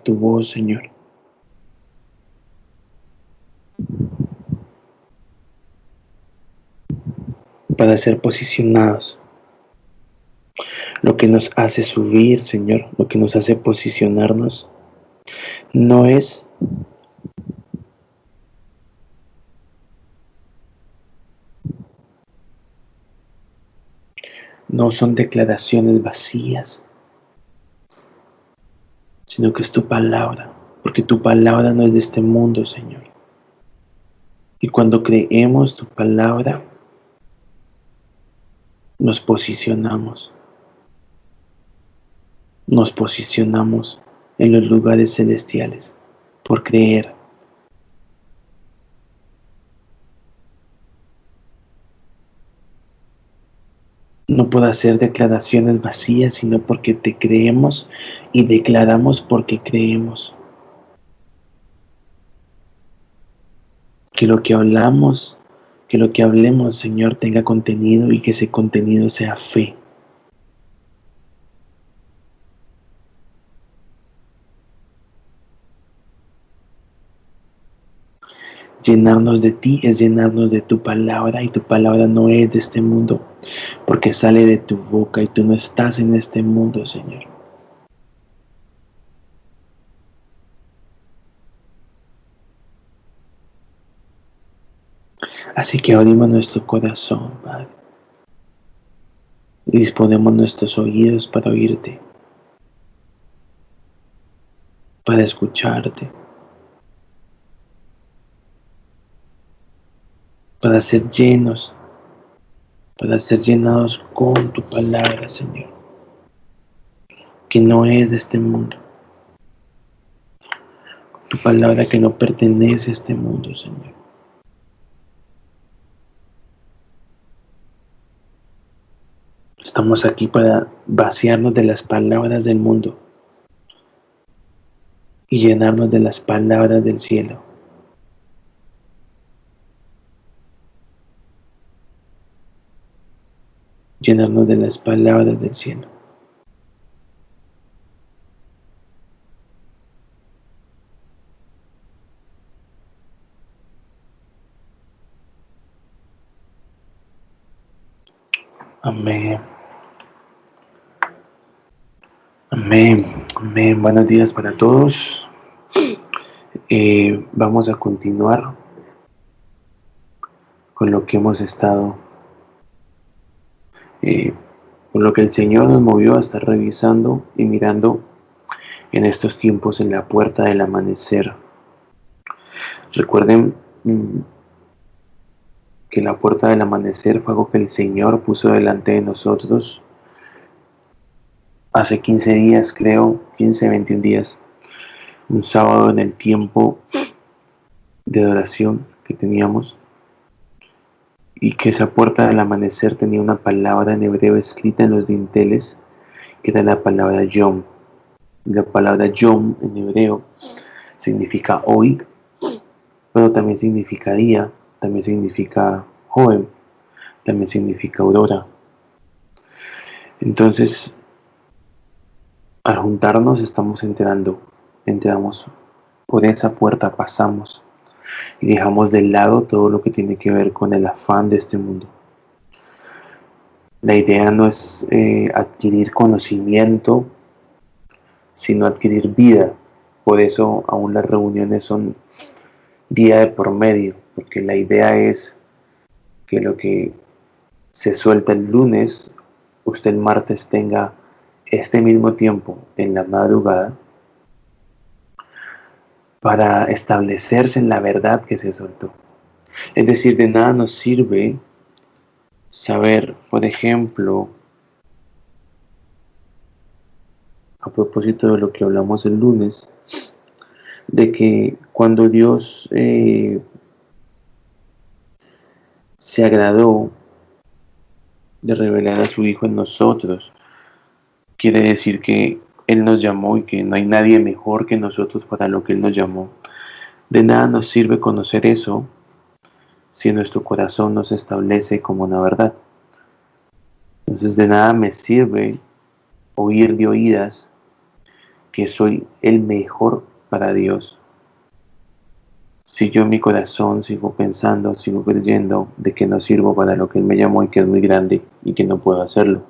tu voz, Señor. Para ser posicionados. Lo que nos hace subir, Señor, lo que nos hace posicionarnos, no es no son declaraciones vacías, sino que es tu palabra, porque tu palabra no es de este mundo, Señor. Y cuando creemos tu palabra, nos posicionamos en los lugares celestiales por creer. No puedo hacer declaraciones vacías, sino porque te creemos y declaramos porque creemos. Que lo que hablamos, que lo que hablemos, Señor, tenga contenido y que ese contenido sea fe. Llenarnos de ti es llenarnos de tu palabra, y tu palabra no es de este mundo, porque sale de tu boca y tú no estás en este mundo, Señor. Así que abrimos nuestro corazón, Padre, y disponemos nuestros oídos para oírte, para escucharte, para ser llenos, para ser llenados con tu palabra, Señor, que no es de este mundo. Tu palabra que no pertenece a este mundo, Señor. Estamos aquí para vaciarnos de las palabras del mundo y llenarnos de las palabras del cielo. Llenarnos de las palabras del cielo. Amén. Amén. Amén. Buenos días para todos. Vamos a continuar con lo que hemos estado, con lo que el Señor nos movió a estar revisando y mirando en estos tiempos en la puerta del amanecer. Recuerden que la puerta del amanecer fue algo que el Señor puso delante de nosotros hace 15 días, creo, 15, 21 días, un sábado en el tiempo de adoración que teníamos, y que esa puerta del amanecer tenía una palabra en hebreo escrita en los dinteles, que era la palabra Yom. La palabra Yom en hebreo significa hoy, pero también significa día, también significa joven, también significa aurora. Entonces, al juntarnos estamos entramos por esa puerta, pasamos y dejamos de lado todo lo que tiene que ver con el afán de este mundo. La idea no es adquirir conocimiento, sino adquirir vida. Por eso aún las reuniones son día de por medio, porque la idea es que lo que se suelta el lunes, usted el martes tenga este mismo tiempo en la madrugada para establecerse en la verdad que se soltó. Es decir, de nada nos sirve saber, por ejemplo, a propósito de lo que hablamos el lunes, de que cuando Dios se agradó de revelar a su Hijo en nosotros, quiere decir que Él nos llamó y que no hay nadie mejor que nosotros para lo que Él nos llamó. De nada nos sirve conocer eso si nuestro corazón no se establece como una verdad. Entonces de nada me sirve oír de oídas que soy el mejor para Dios, si yo en mi corazón sigo pensando, sigo creyendo de que no sirvo para lo que Él me llamó y que es muy grande y que no puedo hacerlo?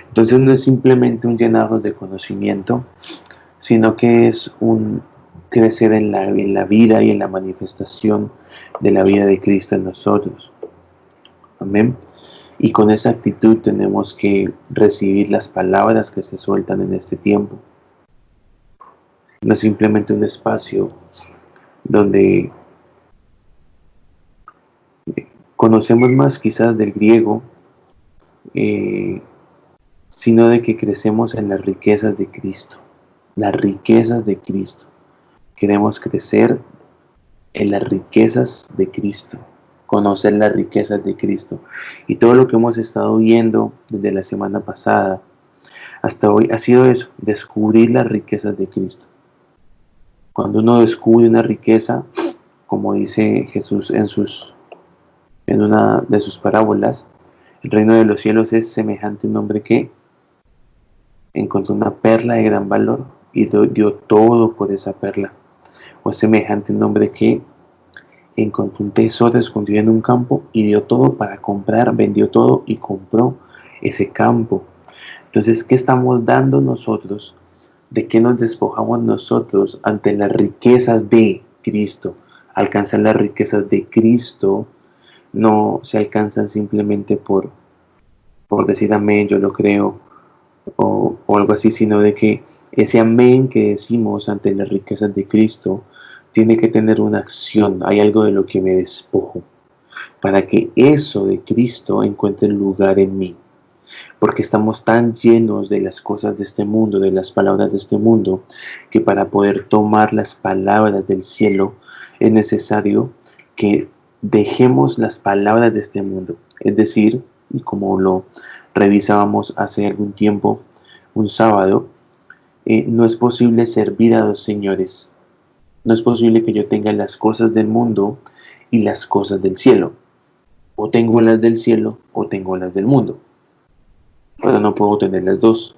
Entonces no es simplemente un llenarnos de conocimiento, sino que es un crecer en la vida y en la manifestación de la vida de Cristo en nosotros. Amén. Y con esa actitud tenemos que recibir las palabras que se sueltan en este tiempo. No es simplemente un espacio donde conocemos más quizás del griego, sino de que crecemos en las riquezas de Cristo. Las riquezas de Cristo. Queremos crecer en las riquezas de Cristo, conocer las riquezas de Cristo. Y todo lo que hemos estado viendo desde la semana pasada hasta hoy ha sido eso, descubrir las riquezas de Cristo. Cuando uno descubre una riqueza, como dice Jesús en una de sus parábolas, el reino de los cielos es semejante a un hombre que encontró una perla de gran valor y dio todo por esa perla. O es semejante a un hombre que encontró un tesoro escondido en un campo y dio todo para comprar, vendió todo y compró ese campo. Entonces, ¿qué estamos dando nosotros? ¿De qué nos despojamos nosotros ante las riquezas de Cristo? Alcanzar las riquezas de Cristo no se alcanzan simplemente por decir amén, yo lo creo, o algo así, sino de que ese amén que decimos ante las riquezas de Cristo tiene que tener una acción. Hay algo de lo que me despojo para que eso de Cristo encuentre lugar en mí, porque estamos tan llenos de las cosas de este mundo, de las palabras de este mundo, que para poder tomar las palabras del cielo es necesario que dejemos las palabras de este mundo. Es decir, y como lo revisábamos hace algún tiempo, un sábado, no es posible servir a dos señores. No es posible que yo tenga las cosas del mundo y las cosas del cielo. O tengo las del cielo o tengo las del mundo. Pero no puedo tener las dos.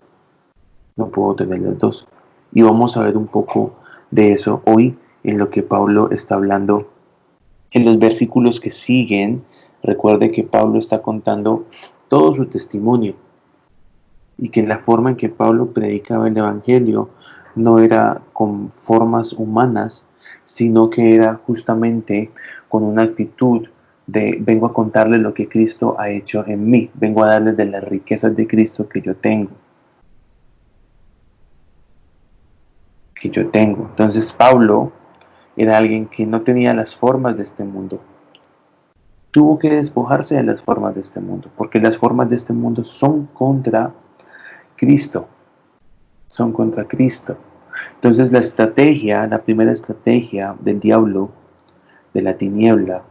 No puedo tener las dos. Y vamos a ver un poco de eso hoy en lo que Pablo está hablando en los versículos que siguen. Recuerde que Pablo está contando todo su testimonio y que la forma en que Pablo predicaba el Evangelio no era con formas humanas, sino que era justamente con una actitud de vengo a contarles lo que Cristo ha hecho en mí, vengo a darles de las riquezas de Cristo que yo tengo. Entonces Pablo era alguien que no tenía las formas de este mundo. Tuvo que despojarse de las formas de este mundo, porque las formas de este mundo son contra Cristo. Son contra Cristo. Entonces la primera estrategia del diablo, de la tiniebla,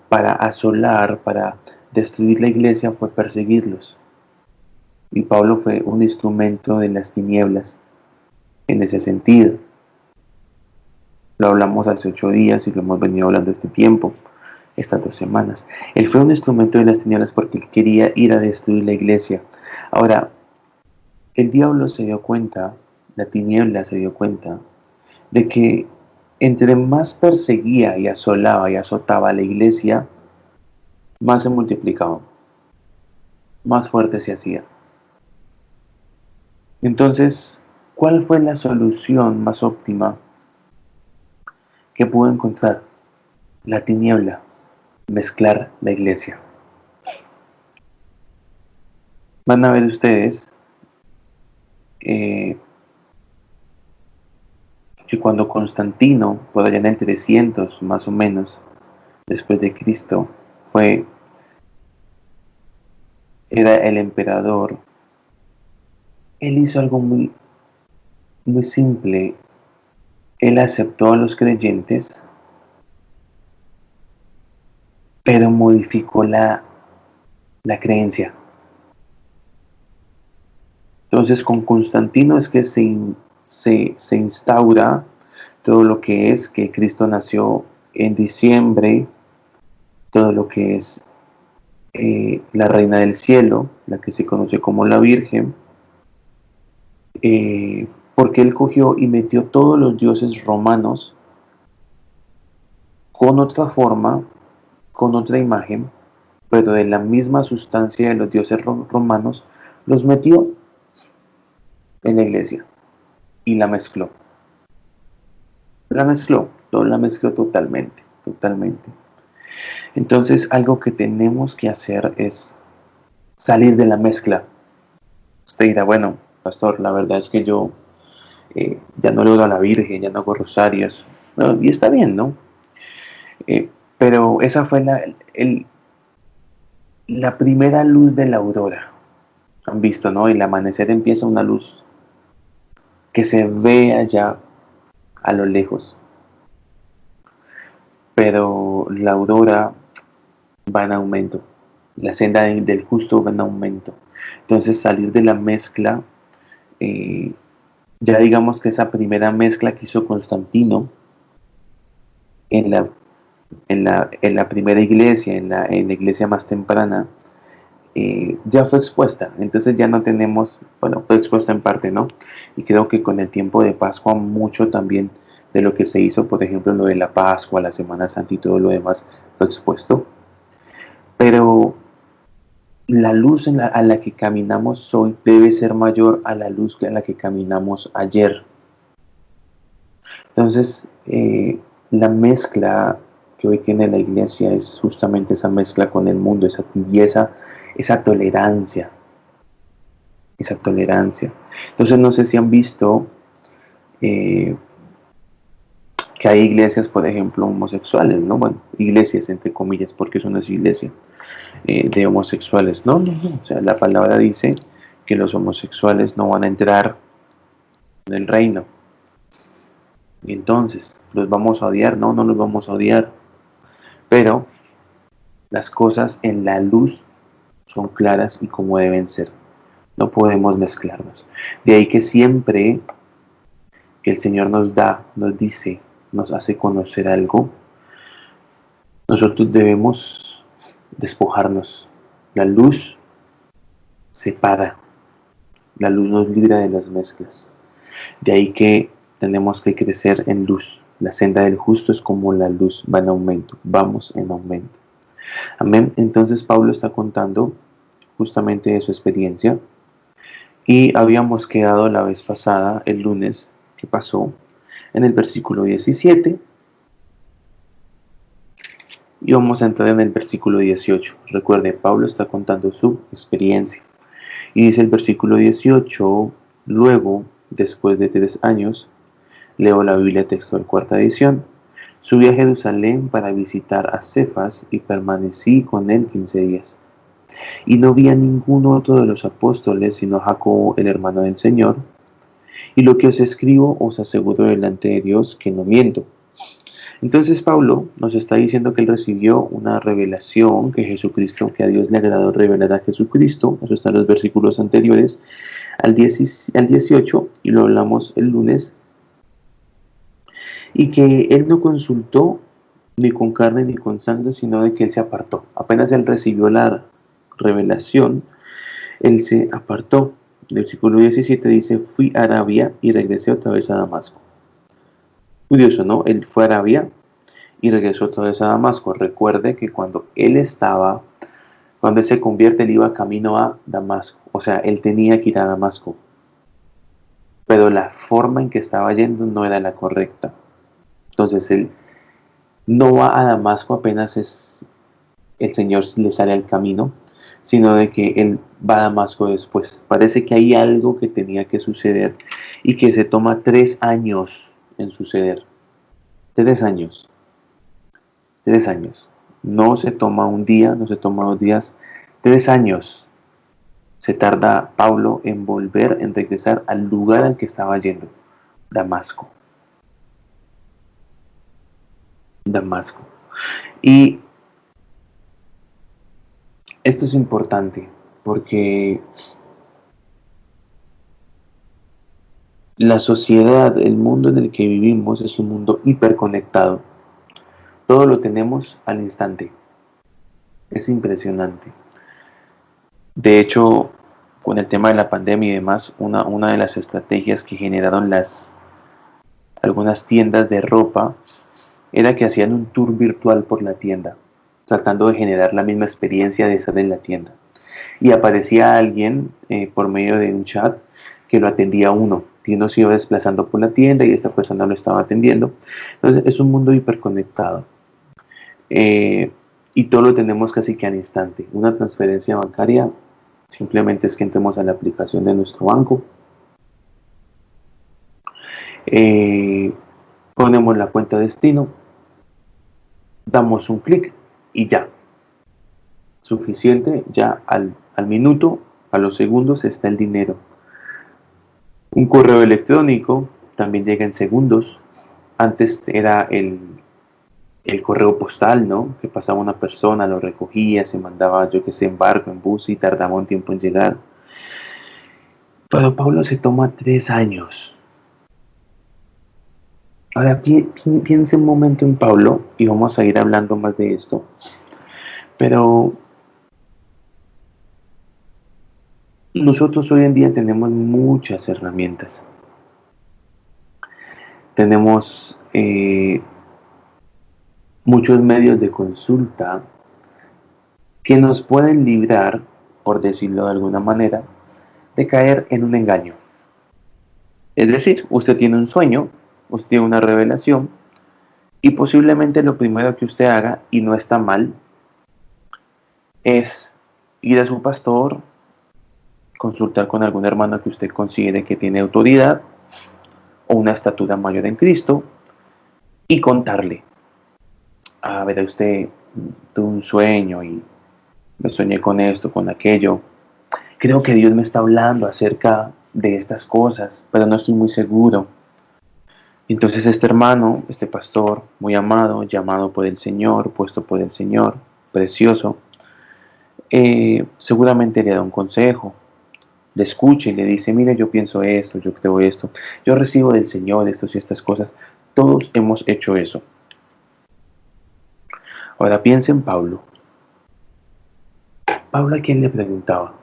para asolar, para destruir la iglesia fue perseguirlos. Y Pablo fue un instrumento de las tinieblas en ese sentido. Lo hablamos hace 8 días y lo hemos venido hablando este tiempo, estas 2 semanas. Él fue un instrumento de las tinieblas porque él quería ir a destruir la iglesia. Ahora, el diablo se dio cuenta, la tiniebla se dio cuenta, de que entre más perseguía y asolaba y azotaba a la iglesia, más se multiplicaba, más fuerte se hacía. Entonces, ¿cuál fue la solución más óptima que pudo encontrar? La tiniebla, mezclar la iglesia. Van a ver ustedes que cuando Constantino, por allá en el 300 más o menos, después de Cristo, era el emperador, él hizo algo muy, muy simple. Él aceptó a los creyentes, pero modificó la creencia. Entonces con Constantino es que se instaura todo lo que es que Cristo nació en diciembre, todo lo que es la reina del cielo, la que se conoce como la Virgen, porque él cogió y metió todos los dioses romanos con otra forma, con otra imagen, pero de la misma sustancia de los dioses romanos, los metió en la iglesia y la mezcló. La mezcló totalmente, totalmente. Entonces, algo que tenemos que hacer es salir de la mezcla. Usted dirá, bueno, pastor, la verdad es que yo ya no le oro a la Virgen, ya no hago rosarios. Bueno, y está bien, ¿no? Pero esa fue la primera luz de la aurora. Han visto, ¿no? El amanecer empieza una luz que se ve allá a lo lejos. Pero la aurora va en aumento. La senda del justo va en aumento. Entonces salir de la mezcla, eh, ya digamos que esa primera mezcla que hizo Constantino en la primera iglesia, en la iglesia más temprana, ya fue expuesta. Entonces ya no tenemos, bueno, fue expuesta en parte, ¿no? Y creo que con el tiempo de Pascua mucho también de lo que se hizo, por ejemplo, lo de la Pascua, la Semana Santa y todo lo demás fue expuesto. Pero la luz a la que caminamos hoy debe ser mayor a la luz a la que caminamos ayer. Entonces, la mezcla que hoy tiene la iglesia es justamente esa mezcla con el mundo, esa tibieza, esa tolerancia, esa tolerancia. Entonces, no sé si han visto eh, que hay iglesias, por ejemplo, homosexuales, ¿no? Bueno, iglesias entre comillas, porque eso no es iglesia, de homosexuales. No, no, no. O sea, la palabra dice que los homosexuales no van a entrar en el reino. Y entonces, ¿los vamos a odiar? No, no los vamos a odiar. Pero las cosas en la luz son claras y como deben ser. No podemos mezclarnos. De ahí que siempre que el Señor nos da, nos dice, nos hace conocer algo, nosotros debemos despojarnos. La luz separa, la luz nos libra de las mezclas. De ahí que tenemos que crecer en luz. La senda del justo es como la luz, va en aumento, vamos en aumento. Amén. Entonces Pablo está contando justamente de su experiencia y habíamos quedado la vez pasada, el lunes que pasó, en el versículo 17 y vamos a entrar en el versículo 18. Recuerde, Pablo está contando su experiencia y dice el versículo 18, luego, después de 3 años, leo la Biblia textual cuarta edición, subí a Jerusalén para visitar a Cefas y permanecí con él 15 días. Y no vi a ningún otro de los apóstoles, sino a Jacobo, el hermano del Señor. Y lo que os escribo os aseguro delante de Dios que no miento. Entonces Pablo nos está diciendo que él recibió una revelación, que Jesucristo, que a Dios le agradó revelar a Jesucristo. Eso está en los versículos anteriores al 18 y lo hablamos el lunes. Y que él no consultó ni con carne ni con sangre, sino de que él se apartó. Apenas él recibió la revelación, él se apartó. El versículo 17 dice, fui a Arabia y regresé otra vez a Damasco. Curioso, ¿no? Él fue a Arabia y regresó otra vez a Damasco. Recuerde que cuando él se convierte, él iba camino a Damasco. O sea, él tenía que ir a Damasco. Pero la forma en que estaba yendo no era la correcta. Entonces él no va a Damasco apenas el Señor le sale al camino, sino de que él va a Damasco después. Parece que hay algo que tenía que suceder y que se toma 3 años en suceder. 3 años. 3 años. No se toma un día, no se toma 2 días. 3 años se tarda Pablo en volver, en regresar al lugar al que estaba yendo. Damasco. Damasco. Y esto es importante porque la sociedad, el mundo en el que vivimos es un mundo hiperconectado. Todo lo tenemos al instante. Es impresionante. De hecho, con el tema de la pandemia y demás, una de las estrategias que generaron algunas tiendas de ropa era que hacían un tour virtual por la tienda, tratando de generar la misma experiencia de estar en la tienda. Y aparecía alguien por medio de un chat que lo atendía a uno. Y uno se iba desplazando por la tienda y esta persona lo estaba atendiendo. Entonces es un mundo hiperconectado. Y todo lo tenemos casi que al instante. Una transferencia bancaria simplemente es que entremos a la aplicación de nuestro banco, eh, ponemos la cuenta de destino, damos un clic y ya, suficiente, ya al minuto, a los segundos está el dinero. Un correo electrónico también llega en segundos. Antes era el correo postal, ¿no? Que pasaba una persona, lo recogía, se mandaba, yo que sé, en barco, en bus y tardaba un tiempo en llegar. Pero Pablo se toma 3 años. Ahora piense un momento en Pablo y vamos a ir hablando más de esto. Pero nosotros hoy en día tenemos muchas herramientas. Tenemos muchos medios de consulta que nos pueden librar, por decirlo de alguna manera, de caer en un engaño. Es decir, usted tiene un sueño, usted tiene una revelación y posiblemente lo primero que usted haga, y no está mal, es ir a su pastor, consultar con algún hermano que usted considere que tiene autoridad o una estatura mayor en Cristo y contarle. A ver, usted tuvo un sueño y me soñé con esto, con aquello. Creo que Dios me está hablando acerca de estas cosas, pero no estoy muy seguro. Entonces este hermano, este pastor, muy amado, llamado por el Señor, puesto por el Señor, precioso, seguramente le da un consejo, le escucha y le dice, mire, yo pienso esto, yo creo esto, yo recibo del Señor estos y estas cosas. Todos hemos hecho eso. Ahora piensa en Pablo. Pablo, ¿a quién le preguntaba?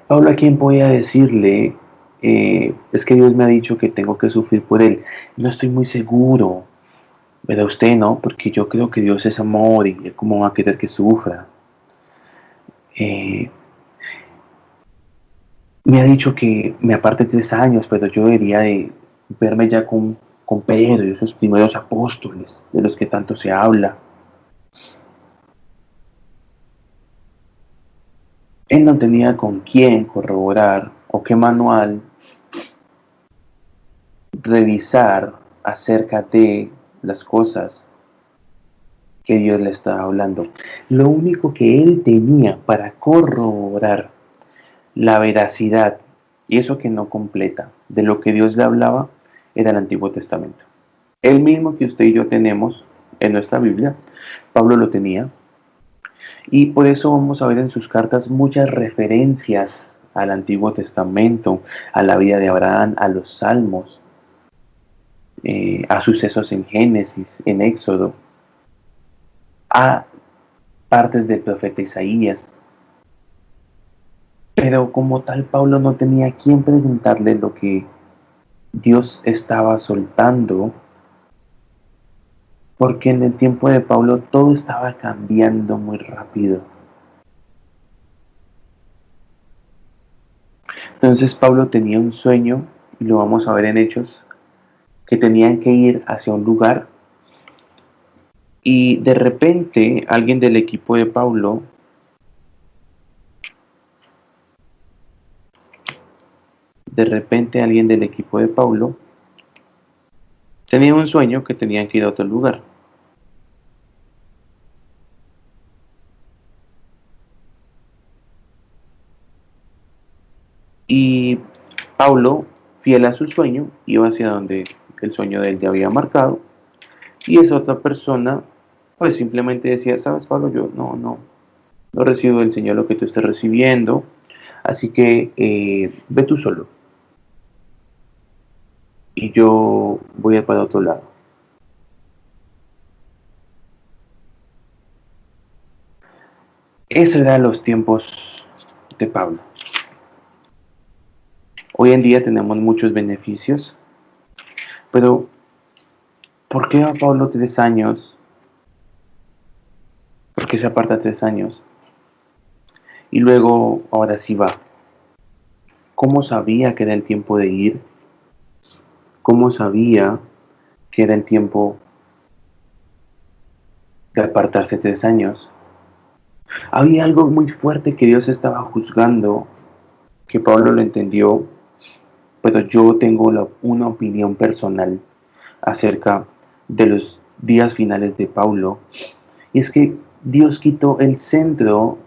Pablo, ¿a quién podía decirle, es que Dios me ha dicho que tengo que sufrir por él? No estoy muy seguro. Pero usted no, porque yo creo que Dios es amor y cómo va a querer que sufra. Eh, Me ha dicho que me aparte 3 años, pero yo debería de verme ya con Pedro y esos primeros apóstoles de los que tanto se habla. Él no tenía con quién corroborar o qué manual revisar acerca de las cosas que Dios le estaba hablando. Lo único que él tenía para corroborar la veracidad y eso que no completa de lo que Dios le hablaba era el Antiguo Testamento. El mismo que usted y yo tenemos en nuestra Biblia, Pablo lo tenía, y por eso vamos a ver en sus cartas muchas referencias al Antiguo Testamento, a la vida de Abraham, a los Salmos, a sucesos en Génesis, en Éxodo, a partes del profeta Isaías. Pero como tal, Pablo no tenía a quien preguntarle lo que Dios estaba soltando, porque en el tiempo de Pablo todo estaba cambiando muy rápido. Entonces Pablo tenía un sueño, y lo vamos a ver en Hechos, que tenían que ir hacia un lugar y de repente alguien del equipo de Pablo, tenía un sueño que tenían que ir a otro lugar. Y Pablo, fiel a su sueño, iba hacia donde el sueño de él ya había marcado. Y esa otra persona, pues simplemente decía, sabes Pablo, yo no recibo del Señor lo que tú estás recibiendo, así que ve tú solo. Y yo voy a para otro lado. Esos eran los tiempos de Pablo. Hoy en día tenemos muchos beneficios, pero ¿por qué a Pablo 3 años? ¿Por qué se aparta 3 años? Y luego, ahora sí va. ¿Cómo sabía que era el tiempo de ir? ¿Cómo sabía que era el tiempo de apartarse 3 años? Había algo muy fuerte que Dios estaba juzgando, que Pablo lo entendió, pero yo tengo una opinión personal acerca de los días finales de Pablo, y es que Dios quitó el centro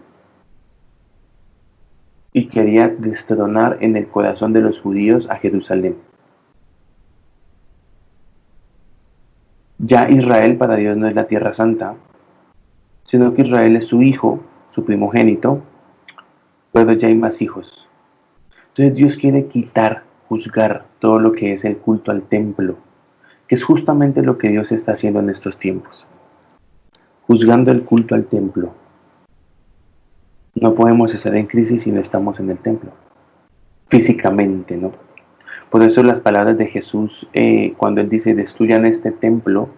y quería destronar en el corazón de los judíos a Jerusalén. Ya Israel para Dios no es la tierra santa, sino que Israel es su hijo, su primogénito, pero ya hay más hijos. Entonces Dios quiere quitar, juzgar todo lo que es el culto al templo, que es justamente lo que Dios está haciendo en estos tiempos, juzgando el culto al templo. No podemos estar en crisis si no estamos en el templo, físicamente, ¿no? Por eso las palabras de Jesús, cuando Él dice, destruyan este templo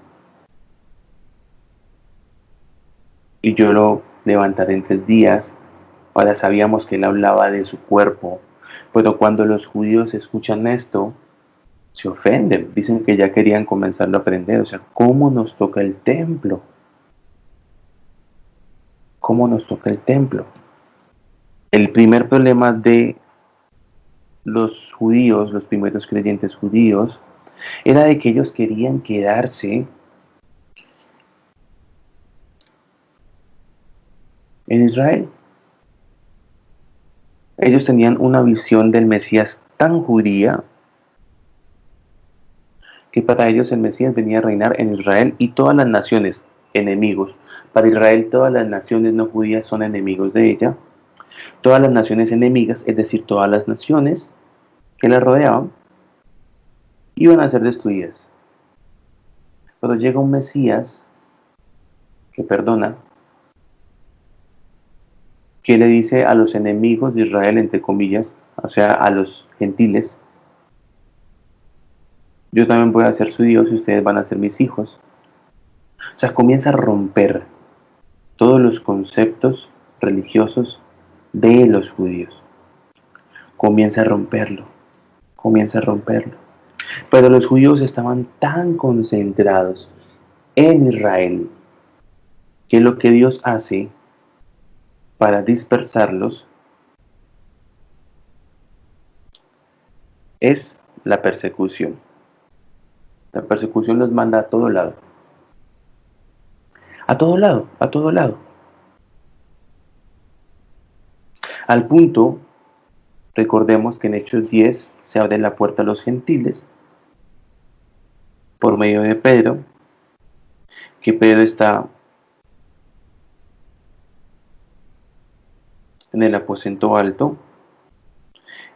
y yo lo levantaré en 3 días, ahora sabíamos que Él hablaba de su cuerpo, pero cuando los judíos escuchan esto, se ofenden, dicen que ya querían comenzarlo a aprender, o sea, ¿cómo nos toca el templo? ¿Cómo nos toca el templo? El primer problema de los judíos, los primeros creyentes judíos, era de que ellos querían quedarse en Israel. Ellos tenían una visión del Mesías tan judía que para ellos el Mesías venía a reinar en Israel y todas las naciones enemigos. Para Israel todas las naciones no judías son enemigos de ella. Todas las naciones enemigas, es decir, todas las naciones que la rodeaban, iban a ser destruidas. Pero llega un Mesías que perdona, que le dice a los enemigos de Israel, entre comillas, o sea, a los gentiles, yo también voy a ser su Dios y ustedes van a ser mis hijos. O sea, comienza a romper todos los conceptos religiosos de los judíos. Comienza a romperlo, comienza a romperlo. Pero los judíos estaban tan concentrados en Israel que lo que Dios hace para dispersarlos es la persecución. La persecución los manda a todo lado. A todo lado, a todo lado. Al punto, recordemos que en Hechos 10 se abre la puerta a los gentiles por medio de Pedro, que Pedro está en el aposento alto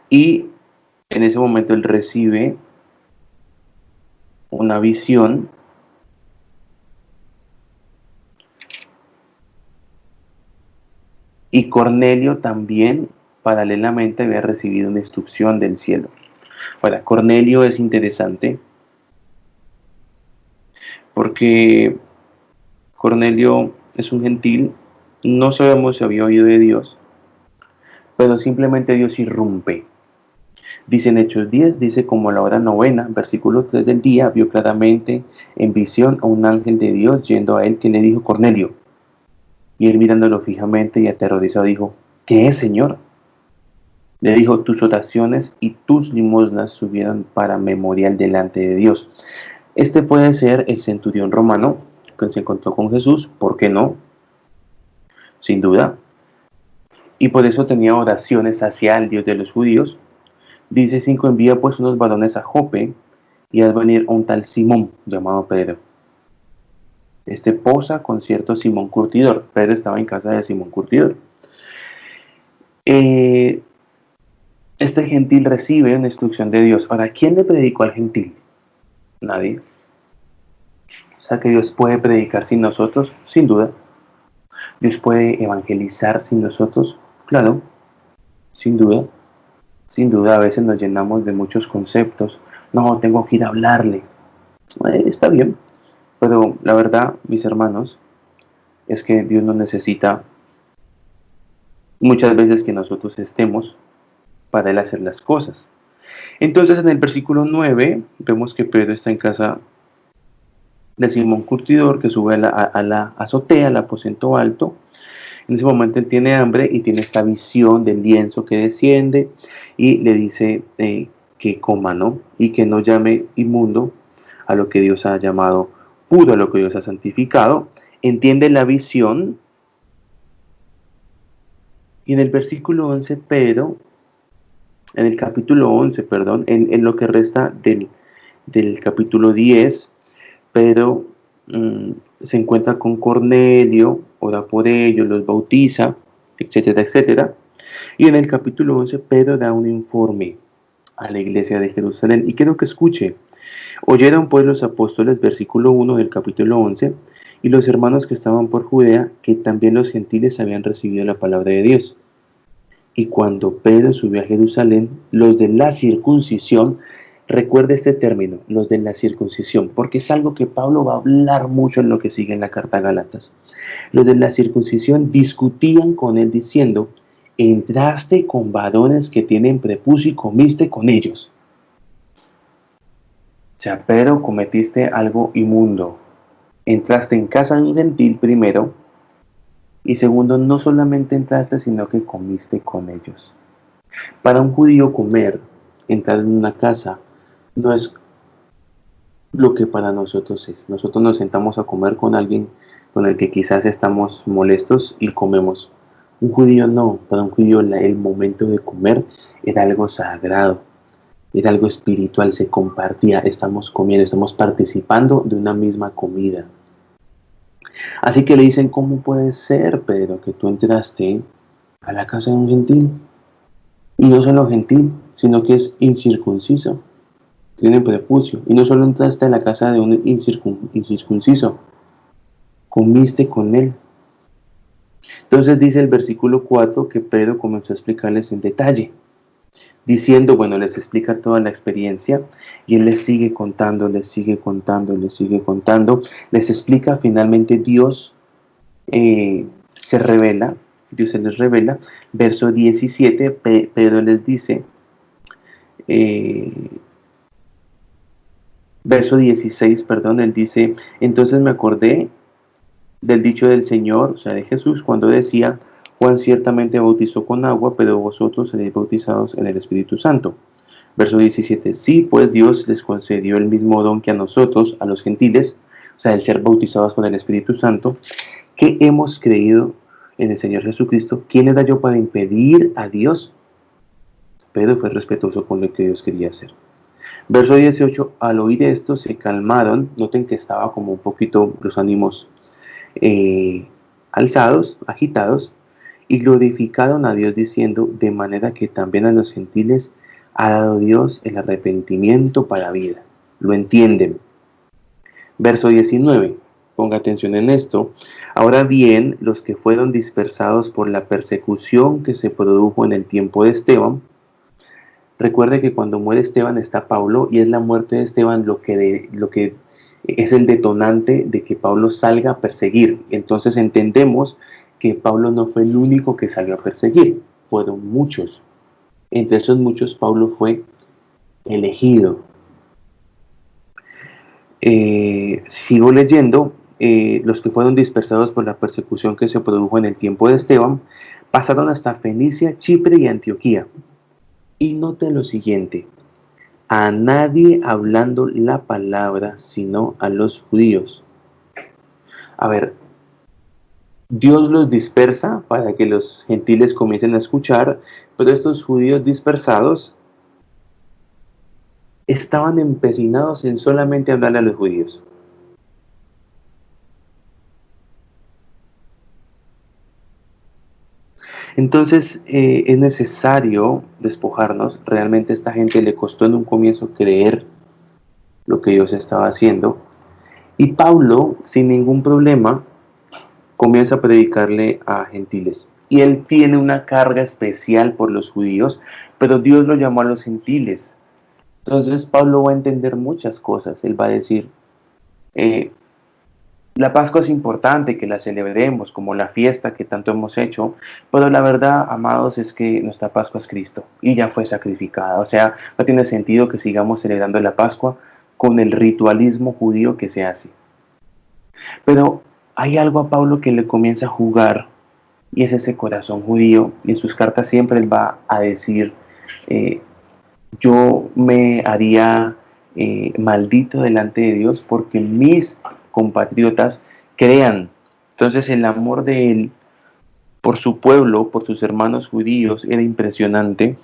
y en ese momento él recibe una visión y Cornelio también paralelamente había recibido una instrucción del cielo. Ahora, Cornelio es interesante porque Cornelio es un gentil, no sabemos si había oído de Dios, pero simplemente Dios irrumpe. Dice en Hechos 10, dice como a la hora novena, versículo 3 del día, vio claramente en visión a un ángel de Dios yendo a él que le dijo, Cornelio. Y él mirándolo fijamente y aterrorizado dijo, ¿qué es, Señor? Le dijo, tus oraciones y tus limosnas subieron para memorial delante de Dios. Este puede ser el centurión romano que se encontró con Jesús, ¿por qué no? Sin duda. Y por eso tenía oraciones hacia el Dios de los judíos. Dice 5, envía pues unos varones a Jope y haz venir a un tal Simón llamado Pedro. Este posa con cierto Simón Curtidor. Pedro estaba en casa de Simón Curtidor. Este gentil recibe una instrucción de Dios. Ahora, ¿quién le predicó al gentil? Nadie. O sea que Dios puede predicar sin nosotros, sin duda. Dios puede evangelizar sin nosotros, claro, sin duda. Sin duda, a veces nos llenamos de muchos conceptos. No, tengo que ir a hablarle. Está bien, pero la verdad, mis hermanos, es que Dios no necesita muchas veces que nosotros estemos para Él hacer las cosas. Entonces, en el versículo 9, vemos que Pedro está en casa de Simón Curtidor, que sube a la azotea, al aposento alto. En ese momento él tiene hambre y tiene esta visión del lienzo que desciende y le dice que coma, ¿no? Y que no llame inmundo a lo que Dios ha llamado puro, a lo que Dios ha santificado. Entiende la visión. Y en el versículo 11, Pedro, en el capítulo 11, perdón, en lo que resta del capítulo 10, Pedro se encuentra con Cornelio, ora por ellos, los bautiza, etcétera, etcétera. Y en el capítulo 11, Pedro da un informe a la iglesia de Jerusalén. Y quiero que escuche. Oyeron pues los apóstoles, versículo 1 del capítulo 11, y los hermanos que estaban por Judea, que también los gentiles habían recibido la palabra de Dios. Y cuando Pedro subió a Jerusalén, los de la circuncisión, recuerde este término, los de la circuncisión, porque es algo que Pablo va a hablar mucho en lo que sigue en la carta a Gálatas. Los de la circuncisión discutían con él diciendo, entraste con varones que tienen prepucio y comiste con ellos. O sea, Pedro, cometiste algo inmundo. Entraste en casa de un gentil primero, y segundo, no solamente entraste, sino que comiste con ellos. Para un judío comer, entrar en una casa, no es lo que para nosotros es. Nosotros nos sentamos a comer con alguien con el que quizás estamos molestos y comemos. Un judío no, para un judío el momento de comer era algo sagrado, era algo espiritual, se compartía, estamos comiendo, estamos participando de una misma comida. Así que le dicen, ¿cómo puede ser, Pedro, que tú entraste a la casa de un gentil? Y no solo gentil, sino que es incircunciso, tiene prepucio. Y no solo entraste a la casa de un incircunciso, comiste con él. Entonces dice el versículo 4 que Pedro comenzó a explicarles en detalle, diciendo, bueno, les explica toda la experiencia y él les sigue contando, les sigue contando, les sigue contando, les explica. Finalmente Dios se revela, Dios se les revela. Verso 17, Pedro les dice, verso 16, perdón, él dice, entonces me acordé del dicho del Señor, o sea, de Jesús, cuando decía, Juan ciertamente bautizó con agua, pero vosotros seréis bautizados en el Espíritu Santo. Verso 17, sí, pues Dios les concedió el mismo don que a nosotros, a los gentiles, o sea, el ser bautizados con el Espíritu Santo, que hemos creído en el Señor Jesucristo. ¿Quién era yo para impedir a Dios? Pedro fue respetuoso con lo que Dios quería hacer. Verso 18, al oír esto se calmaron, noten que estaba como un poquito los ánimos alzados, agitados, y glorificaron a Dios diciendo, de manera que también a los gentiles ha dado Dios el arrepentimiento para vida. Lo entienden. Verso 19, ponga atención en esto. Ahora bien, los que fueron dispersados por la persecución que se produjo en el tiempo de Esteban, recuerde que cuando muere Esteban está Pablo, y es la muerte de Esteban lo que es el detonante de que Pablo salga a perseguir. Entonces entendemos que Pablo no fue el único que salió a perseguir, fueron muchos. Entre esos muchos Pablo fue elegido. Sigo leyendo. Los que fueron dispersados por la persecución que se produjo en el tiempo de Esteban pasaron hasta Fenicia, Chipre y Antioquía. Y noten lo siguiente, a nadie hablando la palabra, sino a los judíos. A ver, Dios los dispersa para que los gentiles comiencen a escuchar, pero estos judíos dispersados estaban empecinados en solamente hablarle a los judíos. Entonces es necesario despojarnos. Realmente a esta gente le costó en un comienzo creer lo que Dios estaba haciendo. Y Pablo, sin ningún problema, comienza a predicarle a gentiles. Y él tiene una carga especial por los judíos, pero Dios lo llamó a los gentiles. Entonces Pablo va a entender muchas cosas. Él va a decir, eh, la Pascua es importante que la celebremos como la fiesta que tanto hemos hecho, pero la verdad, amados, es que nuestra Pascua es Cristo y ya fue sacrificada. O sea, no tiene sentido que sigamos celebrando la Pascua con el ritualismo judío que se hace. Pero hay algo a Pablo que le comienza a jugar y es ese corazón judío. Y en sus cartas siempre él va a decir, eh, yo me haría maldito delante de Dios porque mis compatriotas crean. Entonces el amor de él por su pueblo, por sus hermanos judíos, era impresionante,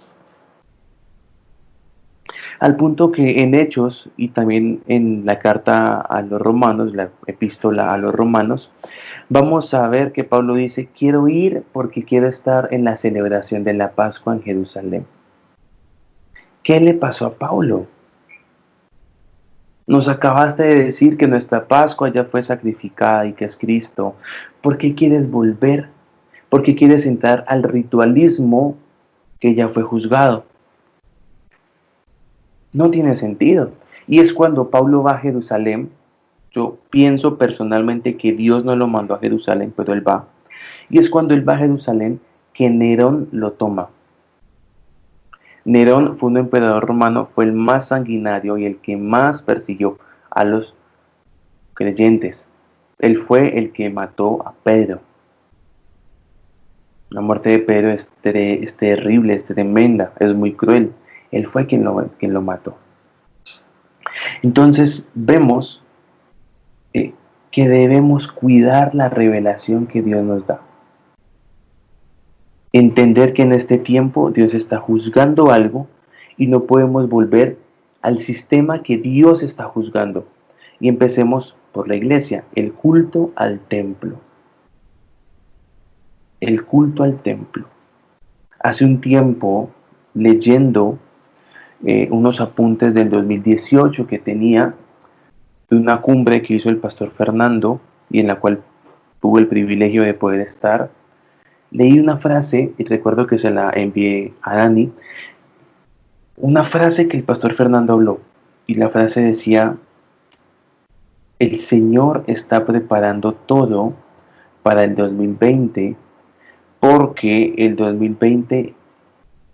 al punto que en Hechos y también en la carta a los romanos, la epístola a los romanos, vamos a ver que Pablo dice, quiero ir porque quiero estar en la celebración de la Pascua en Jerusalén. ¿Qué le pasó a Pablo? Nos acabaste de decir que nuestra Pascua ya fue sacrificada y que es Cristo. ¿Por qué quieres volver? ¿Por qué quieres entrar al ritualismo que ya fue juzgado? No tiene sentido. Y es cuando Pablo va a Jerusalén. Yo pienso personalmente que Dios no lo mandó a Jerusalén, pero él va. Y es cuando él va a Jerusalén que Nerón lo toma. Nerón fue un emperador romano, fue el más sanguinario y el que más persiguió a los creyentes. Él fue el que mató a Pedro. La muerte de Pedro es terrible, es tremenda, es muy cruel. Él fue quien lo mató. Entonces vemos que debemos cuidar la revelación que Dios nos da. Entender que en este tiempo Dios está juzgando algo y no podemos volver al sistema que Dios está juzgando. Y empecemos por la iglesia, el culto al templo. El culto al templo. Hace un tiempo, leyendo unos apuntes del 2018 que tenía de una cumbre que hizo el pastor Fernando y en la cual tuve el privilegio de poder estar, leí una frase y recuerdo que se la envié a Dani, una frase que el pastor Fernando habló y la frase decía, el Señor está preparando todo para el 2020 porque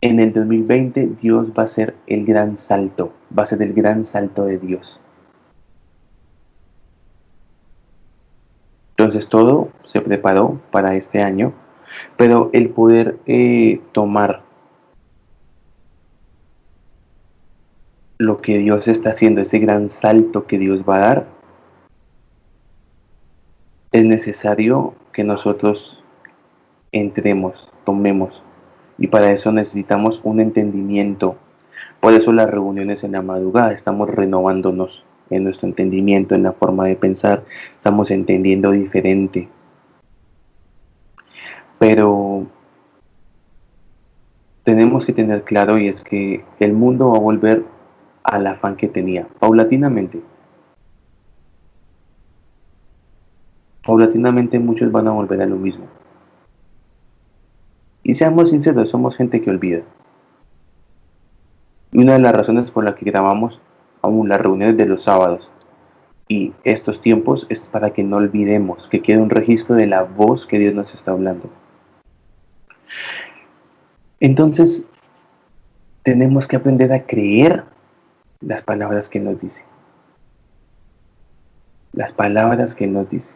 en el 2020 Dios va a ser el gran salto, va a ser el gran salto de Dios. Entonces todo se preparó para este año, pero el poder tomar lo que Dios está haciendo, ese gran salto que Dios va a dar, es necesario que nosotros entremos, tomemos, y para eso necesitamos un entendimiento. Por eso las reuniones en la madrugada, estamos renovándonos en nuestro entendimiento, en la forma de pensar, estamos entendiendo diferente. Pero tenemos que tener claro y es que el mundo va a volver al afán que tenía, paulatinamente. Paulatinamente muchos van a volver a lo mismo. Y seamos sinceros, somos gente que olvida. Y una de las razones por las que grabamos aún las reuniones de los sábados y estos tiempos es para que no olvidemos, que quede un registro de la voz que Dios nos está hablando. Entonces, tenemos que aprender a creer las palabras que nos dice. Las palabras que nos dice.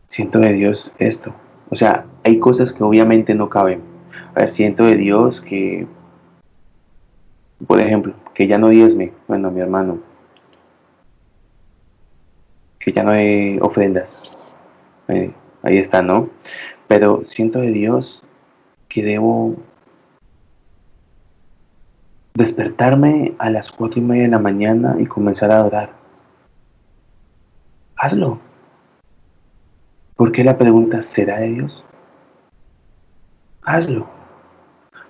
Siento de Dios esto. O sea, hay cosas que obviamente no caben. A ver, siento de Dios que, por ejemplo, que ya no diezme. Bueno, mi hermano. Que ya no hay ofrendas. Ahí está, ¿no? Pero siento de Dios que debo despertarme a las 4:30 de la mañana y comenzar a adorar. Hazlo. ¿Por qué la pregunta será de Dios? Hazlo.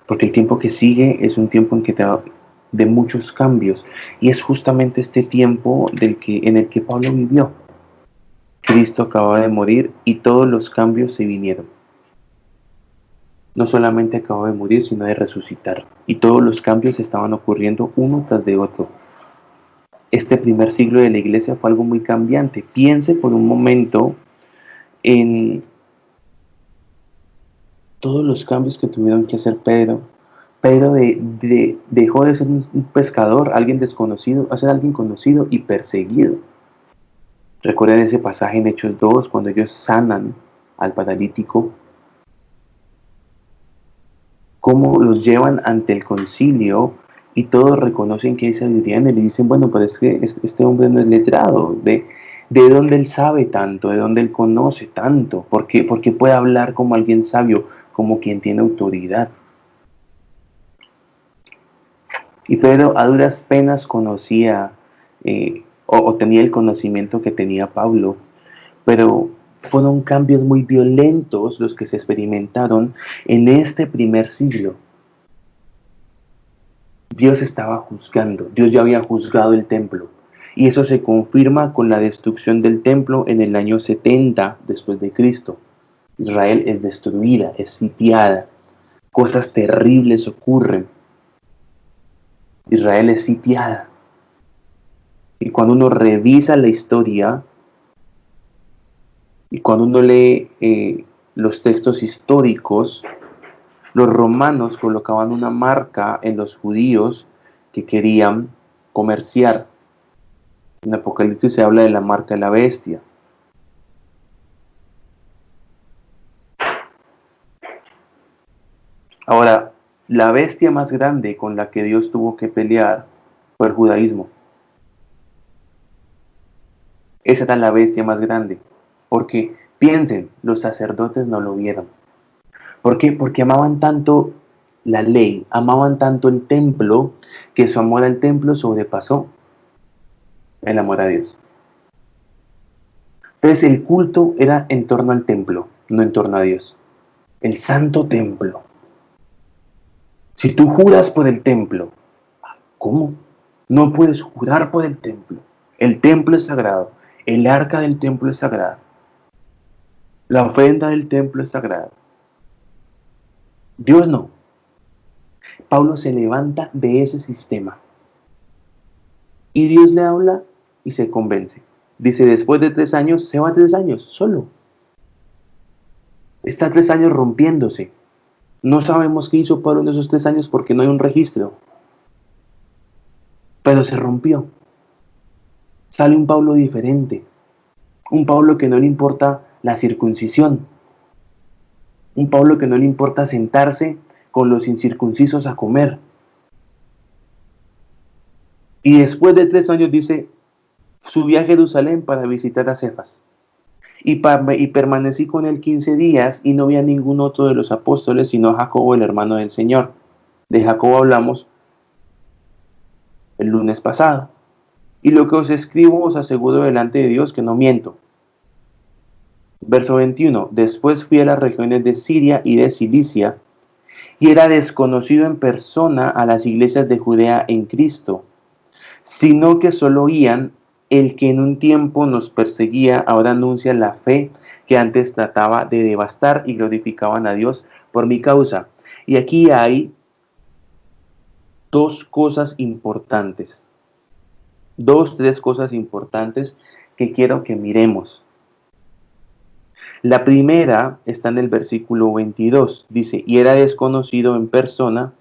Porque el tiempo que sigue es un tiempo en que te va de muchos cambios y es justamente este tiempo en el que Pablo vivió. Cristo acababa de morir y todos los cambios se vinieron. No solamente acabó de morir, sino de resucitar. Y todos los cambios estaban ocurriendo uno tras de otro. Este primer siglo de la iglesia fue algo muy cambiante. Piense por un momento en todos los cambios que tuvieron que hacer Pedro. Pedro dejó de ser un pescador, alguien desconocido, a ser alguien conocido y perseguido. Recuerden ese pasaje en Hechos 2, cuando ellos sanan al paralítico, cómo los llevan ante el concilio y todos reconocen que hay sabiduría en él y dicen, bueno, pero es que este hombre no es letrado, de dónde él sabe tanto, de dónde él conoce tanto, porque puede hablar como alguien sabio, como quien tiene autoridad. Y Pedro a duras penas conocía o tenía el conocimiento que tenía Pablo, pero fueron cambios muy violentos los que se experimentaron en este primer siglo. Dios estaba juzgando, Dios ya había juzgado el templo. Y eso se confirma con la destrucción del templo en el año 70 después de Cristo. Israel es destruida, es sitiada. Cosas terribles ocurren. Israel es sitiada. Y cuando uno revisa la historia, y cuando uno lee los textos históricos, los romanos colocaban una marca en los judíos que querían comerciar. En Apocalipsis se habla de la marca de la bestia. Ahora, la bestia más grande con la que Dios tuvo que pelear fue el judaísmo. Esa era la bestia más grande. Porque, piensen, los sacerdotes no lo vieron. ¿Por qué? Porque amaban tanto la ley, amaban tanto el templo, que su amor al templo sobrepasó el amor a Dios. Entonces el culto era en torno al templo, no en torno a Dios. El santo templo. Si tú juras por el templo, ¿cómo? No puedes jurar por el templo. El templo es sagrado. El arca del templo es sagrada. La ofrenda del templo es sagrada. Dios no. Pablo se levanta de ese sistema. Y Dios le habla y se convence. Dice, después de 3 años, se va 3 años, solo. Está 3 años rompiéndose. No sabemos qué hizo Pablo en esos 3 años porque no hay un registro. Pero se rompió. Sale un Pablo diferente. Un Pablo que no le importa la circuncisión. Un Pablo que no le importa sentarse con los incircuncisos a comer. Y después de 3 años dice, subí a Jerusalén para visitar a Cefas. Y permanecí con él 15 días y no vi a ningún otro de los apóstoles, sino a Jacobo, el hermano del Señor. De Jacobo hablamos el lunes pasado. Y lo que os escribo os aseguro delante de Dios que no miento. Verso 21. Después fui a las regiones de Siria y de Cilicia, y era desconocido en persona a las iglesias de Judea en Cristo, sino que solo oían: el que en un tiempo nos perseguía, ahora anuncia la fe que antes trataba de devastar, y glorificaban a Dios por mi causa. Y aquí hay 2 cosas importantes. 3 cosas importantes que quiero que miremos. La primera está en el versículo 22. Dice, y era desconocido en persona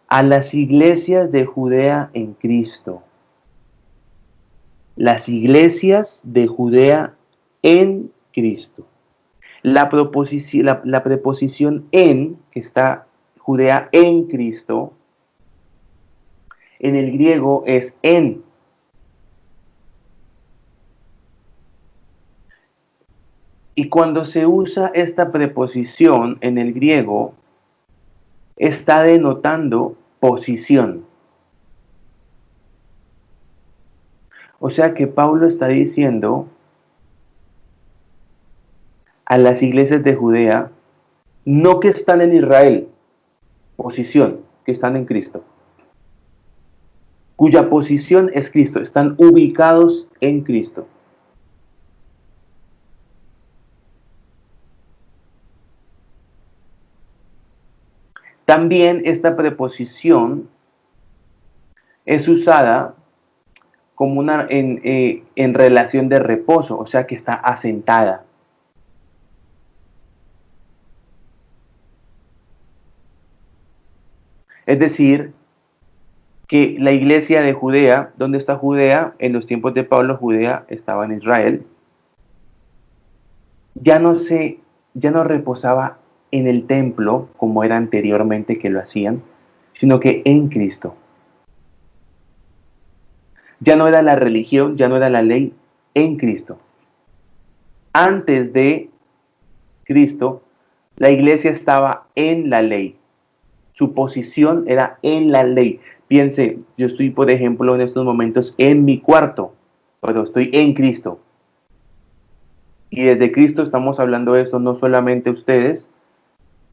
a las iglesias de Judea en Cristo. Las iglesias de Judea en Cristo. La preposición en, que está Judea en Cristo, en el griego es en. Y cuando se usa esta preposición en el griego, está denotando posición. O sea que Pablo está diciendo a las iglesias de Judea, no que están en Israel, posición, que están en Cristo, cuya posición es Cristo, están ubicados en Cristo. También esta preposición es usada como en relación de reposo, o sea que está asentada. Es decir, que la iglesia de Judea, ¿dónde está Judea? En los tiempos de Pablo, Judea estaba en Israel. Ya no reposaba en el templo como era anteriormente que lo hacían, sino que en Cristo. Ya no era la religión, ya no era la ley, en Cristo. Antes de Cristo, la iglesia estaba en la ley. Su posición era en la ley. Piense, yo estoy, por ejemplo, en estos momentos en mi cuarto, pero estoy en Cristo. Y desde Cristo estamos hablando de esto no solamente ustedes,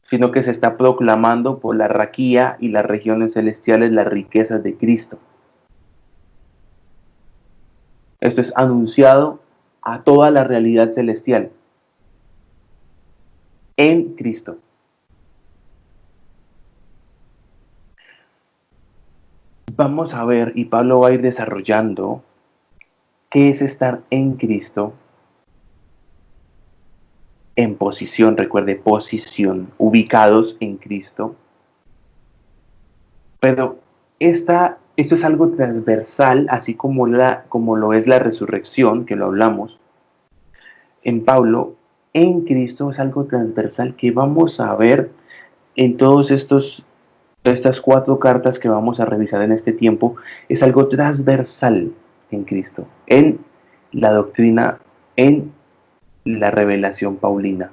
sino que se está proclamando por la raquía y las regiones celestiales las riquezas de Cristo. Esto es anunciado a toda la realidad celestial en Cristo. Vamos a ver, y Pablo va a ir desarrollando, qué es estar en Cristo en posición, recuerde, posición, ubicados en Cristo. Pero esto es algo transversal, así como lo es la resurrección, que lo hablamos en Pablo. En Cristo es algo transversal que vamos a ver en estas 4 cartas que vamos a revisar en este tiempo. Es algo transversal en Cristo, en la doctrina, en la revelación paulina.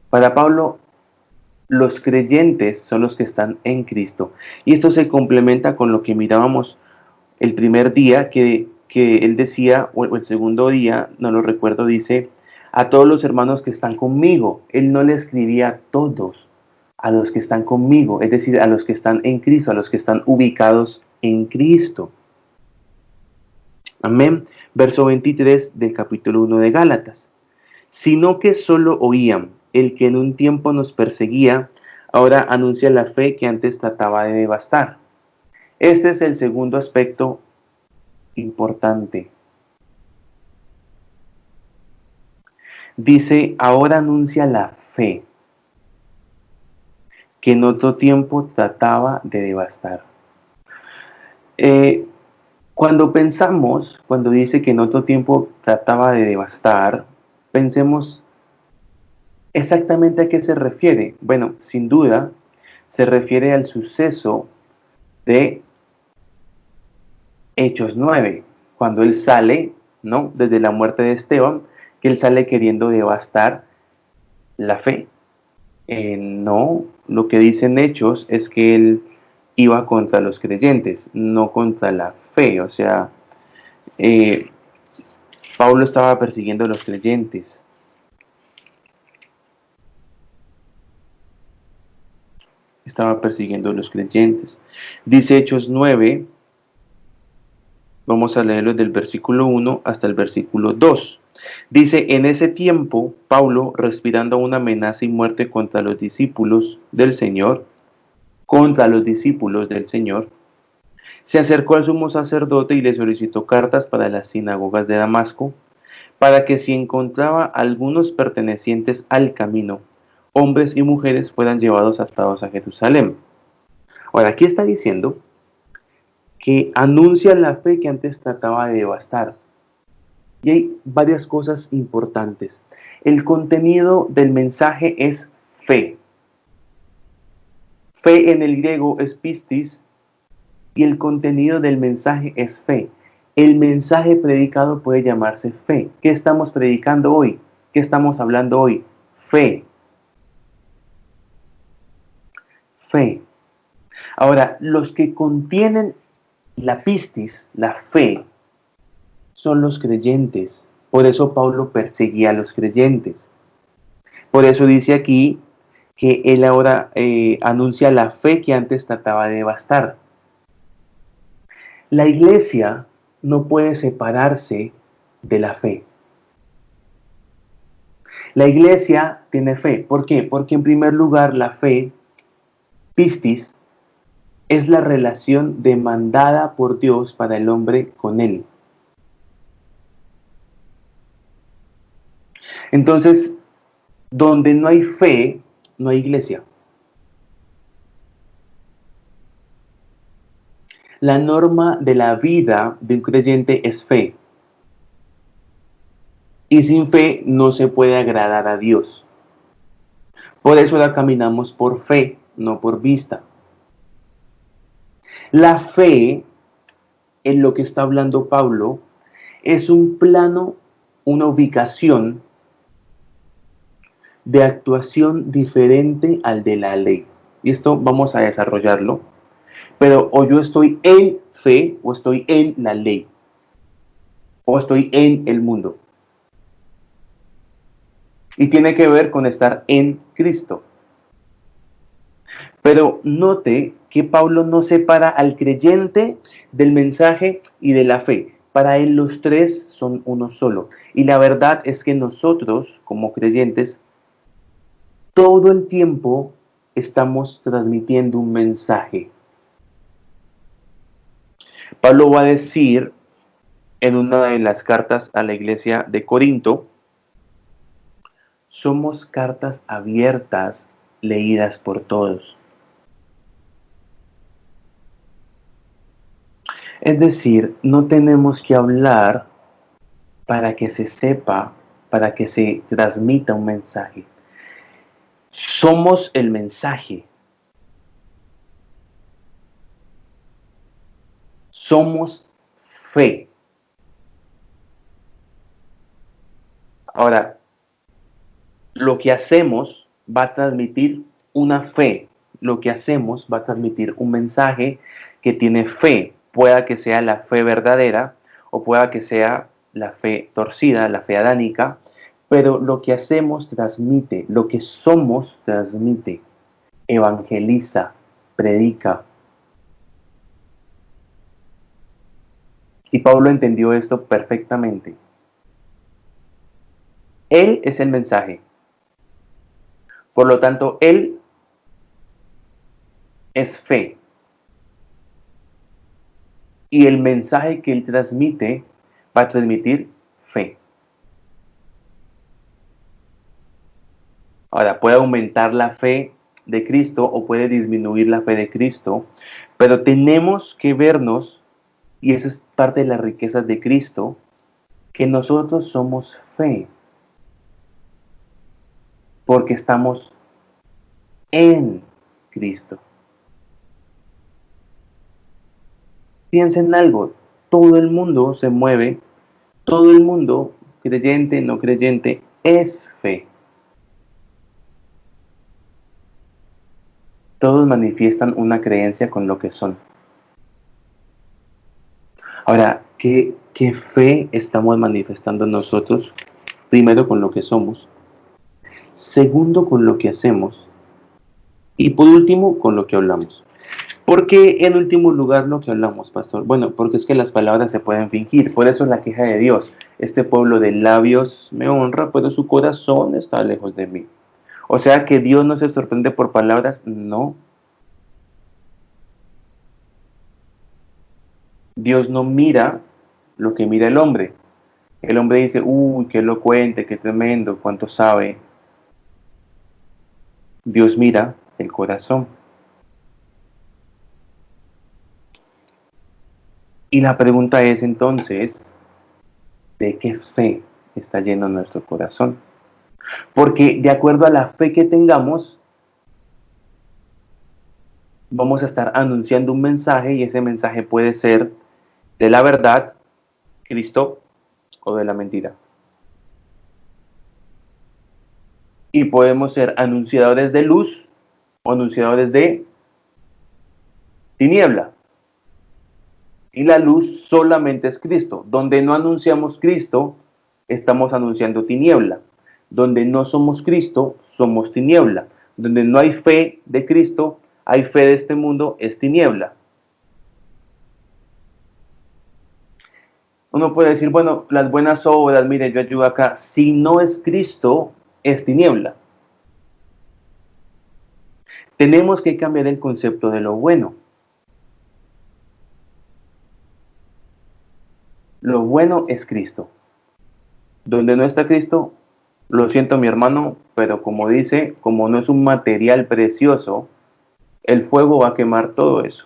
Para Pablo, los creyentes son los que están en Cristo. Y esto se complementa con lo que mirábamos el primer día, que él decía, o el segundo día, no lo recuerdo, dice, a todos los hermanos que están conmigo. Él no le escribía a todos, a los que están conmigo, es decir, a los que están en Cristo, a los que están ubicados en Cristo. Amén. Verso 23 del capítulo 1 de Gálatas. Sino que solo oían, el que en un tiempo nos perseguía, ahora anuncia la fe que antes trataba de devastar. Este es el segundo aspecto importante. Dice, ahora anuncia la fe que en otro tiempo trataba de devastar. Cuando dice que en otro tiempo trataba de devastar, pensemos exactamente a qué se refiere. Bueno, sin duda, se refiere al suceso de Hechos 9, cuando él sale, ¿no? Desde la muerte de Esteban, que él sale queriendo devastar la fe. No, lo que dicen Hechos es que él iba contra los creyentes, no contra la fe. O sea, Pablo estaba persiguiendo a los creyentes. Estaba persiguiendo a los creyentes. Dice Hechos 9, vamos a leerlo del versículo 1 hasta el versículo 2. Dice, en ese tiempo, Pablo, respirando una amenaza y muerte contra los discípulos del Señor, se acercó al sumo sacerdote y le solicitó cartas para las sinagogas de Damasco, para que si encontraba algunos pertenecientes al camino, hombres y mujeres fueran llevados atados a Jerusalén. Ahora, aquí está diciendo que anuncia la fe que antes trataba de devastar. Y hay varias cosas importantes. El contenido del mensaje es fe. Fe en el griego es pistis y el contenido del mensaje es fe. El mensaje predicado puede llamarse fe. ¿Qué estamos predicando hoy? ¿Qué estamos hablando hoy? Fe. Fe. Ahora, los que contienen la pistis, la fe, son los creyentes. Por eso Pablo perseguía a los creyentes. Por eso dice aquí que él ahora anuncia la fe que antes trataba de devastar. La iglesia no puede separarse de la fe. La iglesia tiene fe. ¿Por qué? Porque en primer lugar la fe, pistis, es la relación demandada por Dios para el hombre con él. Entonces, donde no hay fe, no hay iglesia. La norma de la vida de un creyente es fe. Y sin fe no se puede agradar a Dios. Por eso la caminamos por fe, no por vista. La fe, en lo que está hablando Pablo, es un plano, una ubicación de actuación diferente al de la ley. Y esto vamos a desarrollarlo. Pero o yo estoy en fe o estoy en la ley o estoy en el mundo. Y tiene que ver con estar en Cristo. Pero note que Pablo no separa al creyente del mensaje y de la fe. Para él los tres son uno solo. Y la verdad es que nosotros, como creyentes, todo el tiempo estamos transmitiendo un mensaje. Pablo va a decir en una de las cartas a la iglesia de Corinto, somos cartas abiertas leídas por todos. Es decir, no tenemos que hablar para que se sepa, para que se transmita un mensaje. Somos el mensaje. Somos fe. Ahora, lo que hacemos va a transmitir una fe. Lo que hacemos va a transmitir un mensaje que tiene fe. Pueda que sea la fe verdadera o pueda que sea la fe torcida, la fe adánica, pero lo que hacemos transmite, lo que somos transmite, evangeliza, predica. Y Pablo entendió esto perfectamente. Él es el mensaje. Por lo tanto, él es fe. Y el mensaje que él transmite va a transmitir fe. Ahora, puede aumentar la fe de Cristo o puede disminuir la fe de Cristo, pero tenemos que vernos, y esa es parte de las riquezas de Cristo, que nosotros somos fe, porque estamos en Cristo. Piensa en algo, todo el mundo se mueve, todo el mundo, creyente, no creyente, es fe. Todos manifiestan una creencia con lo que son. Ahora, ¿qué fe estamos manifestando nosotros? Primero, con lo que somos. Segundo, con lo que hacemos. Y por último, con lo que hablamos. ¿Por qué en último lugar lo que hablamos, pastor? Bueno, porque es que las palabras se pueden fingir. Por eso es la queja de Dios. Este pueblo de labios me honra, pero su corazón está lejos de mí. O sea que Dios no se sorprende por palabras, no. Dios no mira lo que mira el hombre. El hombre dice, uy, qué elocuente, qué tremendo, cuánto sabe. Dios mira el corazón. Y la pregunta es entonces, ¿de qué fe está lleno nuestro corazón? Porque de acuerdo a la fe que tengamos, vamos a estar anunciando un mensaje y ese mensaje puede ser de la verdad, Cristo, o de la mentira. Y podemos ser anunciadores de luz o anunciadores de tiniebla. Y la luz solamente es Cristo. Donde no anunciamos Cristo, estamos anunciando tiniebla. Donde no somos Cristo, somos tiniebla. Donde no hay fe de Cristo, hay fe de este mundo, es tiniebla. Uno puede decir, bueno, las buenas obras, mire, yo ayudo acá. Si no es Cristo, es tiniebla. Tenemos que cambiar el concepto de lo bueno. Lo bueno es Cristo. Donde no está Cristo, lo siento mi hermano, pero como dice, como no es un material precioso, el fuego va a quemar todo eso.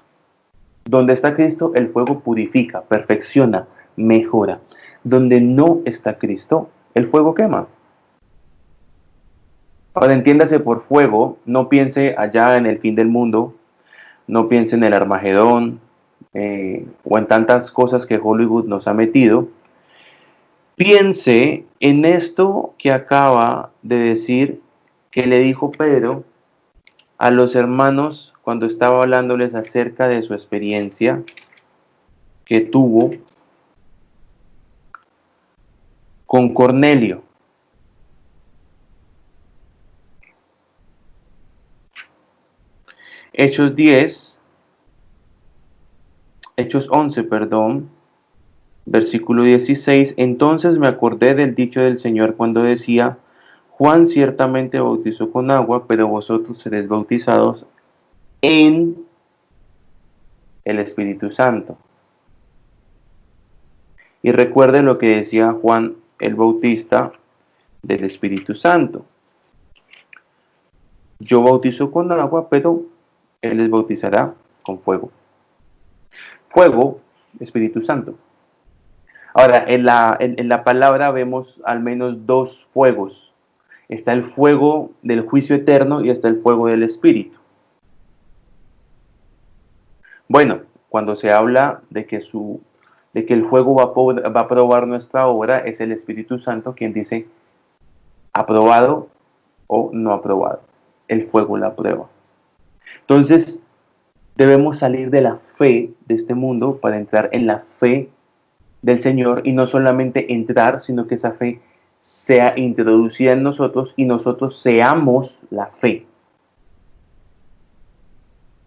Donde está Cristo, el fuego purifica, perfecciona, mejora. Donde no está Cristo, el fuego quema. Ahora entiéndase por fuego, no piense allá en el fin del mundo, no piense en el Armagedón o en tantas cosas que Hollywood nos ha metido. Piense en esto que acaba de decir, que le dijo Pedro a los hermanos cuando estaba hablándoles acerca de su experiencia que tuvo con Cornelio. Hechos 10, Hechos 11, perdón, versículo 16. Entonces me acordé del dicho del Señor cuando decía, Juan ciertamente bautizó con agua, pero vosotros seréis bautizados en el Espíritu Santo. Y recuerde lo que decía Juan el Bautista del Espíritu Santo. Yo bautizo con agua, pero Él les bautizará con fuego. Fuego, Espíritu Santo. Ahora, en la palabra vemos al menos dos fuegos. Está el fuego del juicio eterno y está el fuego del Espíritu. Bueno, cuando se habla de que el fuego va a probar nuestra obra, es el Espíritu Santo quien dice aprobado o no aprobado. El fuego la prueba. Entonces, debemos salir de la fe de este mundo para entrar en la fe del Señor y no solamente entrar, sino que esa fe sea introducida en nosotros y nosotros seamos la fe.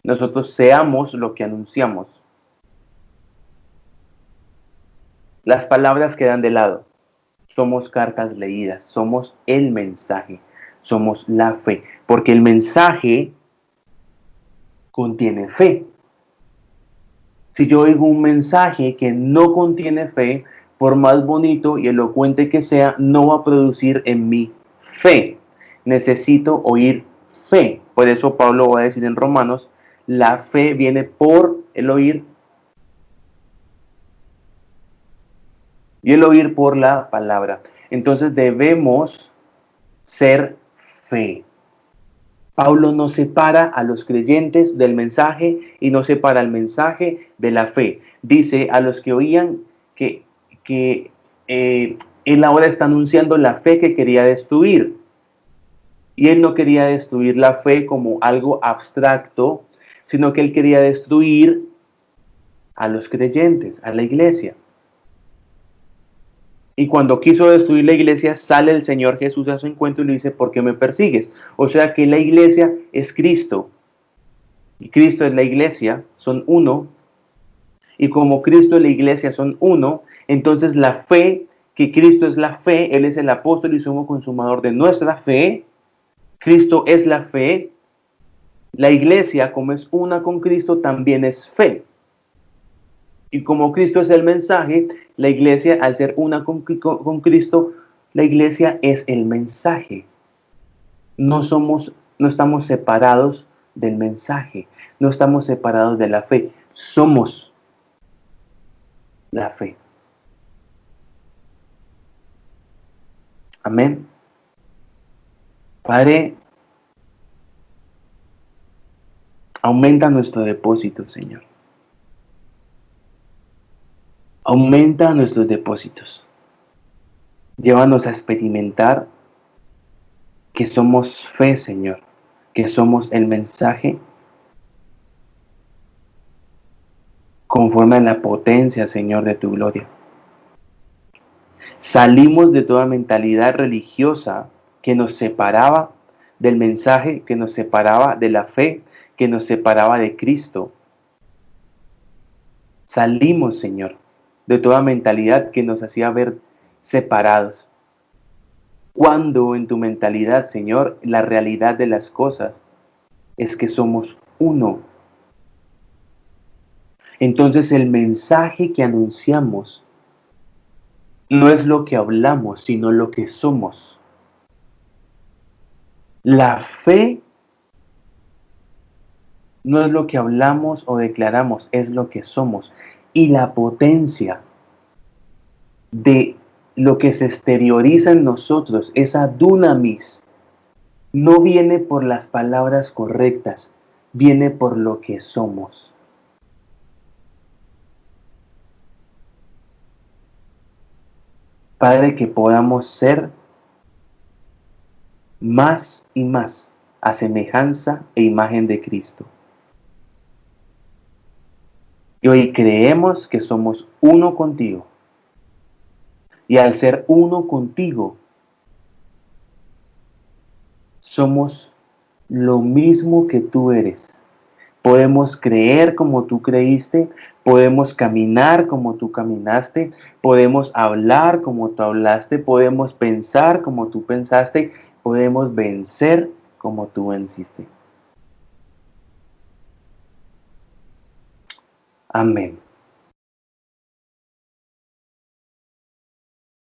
Nosotros seamos lo que anunciamos. Las palabras quedan de lado. Somos cartas leídas, somos el mensaje, somos la fe, porque el mensaje contiene fe. Si yo oigo un mensaje que no contiene fe, por más bonito y elocuente que sea, no va a producir en mí fe. Necesito oír fe. Por eso Pablo va a decir en Romanos, la fe viene por el oír y el oír por la palabra. Entonces debemos ser fe. Pablo no separa a los creyentes del mensaje y no separa el mensaje de la fe. Dice a los que oían que él ahora está anunciando la fe que quería destruir. Y él no quería destruir la fe como algo abstracto, sino que él quería destruir a los creyentes, a la iglesia. Y cuando quiso destruir la iglesia, sale el Señor Jesús a su encuentro y le dice, ¿por qué me persigues? O sea que la iglesia es Cristo. Y Cristo es la iglesia, son uno. Y como Cristo y la iglesia son uno, entonces la fe, que Cristo es la fe, Él es el apóstol y sumo consumador de nuestra fe. Cristo es la fe. La iglesia, como es una con Cristo, también es fe. Y como Cristo es el mensaje, la iglesia, al ser una con Cristo, la iglesia es el mensaje. No estamos separados del mensaje, no estamos separados de la fe, somos la fe. Amén. Padre, aumenta nuestro depósito, Señor. Aumenta nuestros depósitos. Llévanos a experimentar que somos fe, Señor, que somos el mensaje conforme a la potencia, Señor, de tu gloria. Salimos de toda mentalidad religiosa que nos separaba del mensaje, que nos separaba de la fe, que nos separaba de Cristo. Salimos, Señor, de toda mentalidad que nos hacía ver separados. Cuando en tu mentalidad, Señor, la realidad de las cosas es que somos uno. Entonces el mensaje que anunciamos no es lo que hablamos, sino lo que somos. La fe no es lo que hablamos o declaramos, es lo que somos. Y la potencia de lo que se exterioriza en nosotros, esa dunamis, no viene por las palabras correctas, viene por lo que somos. Padre, que podamos ser más y más a semejanza e imagen de Cristo. Y hoy creemos que somos uno contigo. Y al ser uno contigo, somos lo mismo que tú eres. Podemos creer como tú creíste, podemos caminar como tú caminaste, podemos hablar como tú hablaste, podemos pensar como tú pensaste, podemos vencer como tú venciste. Amén.